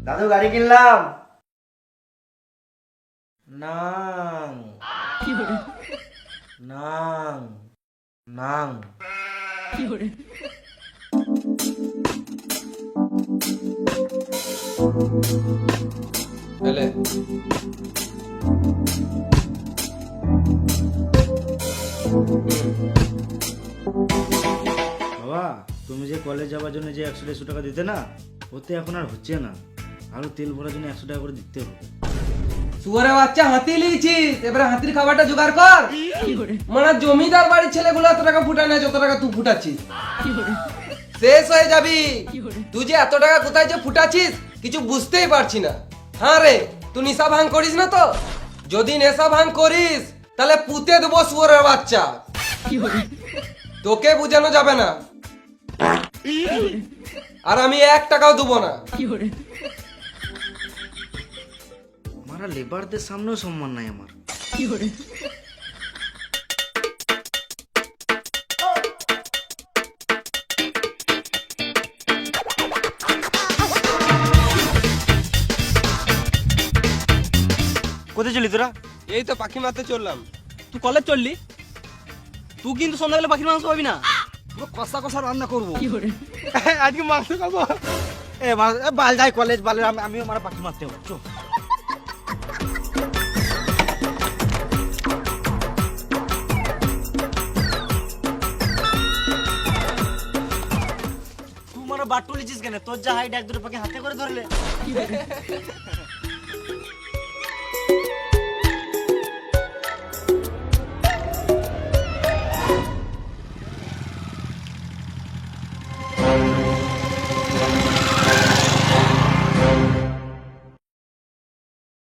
দাদু গাড়ি কিনলাম। নাং নাং নাং এলে বাবা, তুমি যে কলেজ যাওয়ার জন্য যে 100-150 টাকা দিতে না, ওতে এখন আর হচ্ছে না। আরো তেল ভরার জন্য 100 টাকা করে দিতে হবে। শুয়ারে বাচ্চা হাতি লিয়েছিস, এবারে হাতির খাবারটা জোগাড় কর। মানে জমিদার বাড়ির ছেলেগুলো এত টাকা ফুটায় না যত টাকা তুই ফুটাচ্ছিস। শেষ হয়ে যাবি। তুই যে এত টাকা কোথায় যে ফুটাচ্ছিস কিছু বুঝতেই পারছি না। হ্যাঁ রে, তুই নেশা ভাঙ করিস না তো? যদি নেশা ভাঙ করিস তাহলে পুঁতে দেবো শুয়ারের বাচ্চা। তোকে বুঝানো যাবে না, আর আমি 1 টাকাও দেবো না। মারা লেবারদের সামনেও সম্মান নাই আমার। কোথায় চলি তোরা? এই তো পাখি মারতে চললাম। তুই কলেজ চললি? তুই কিন্তু সন্ধ্যাবেলা পাখির মাংস পাবি না। কষা কষা রান্না করবো আজকে মাংস খাবো। বাল যাই কলেজ, বালের আমিও মারা পাখি মারতে হবে। চো তুই মানে বাট তুলেছিস কেন? তোর যা হাইট 1-2 পাখি হাতে করে ধরলে।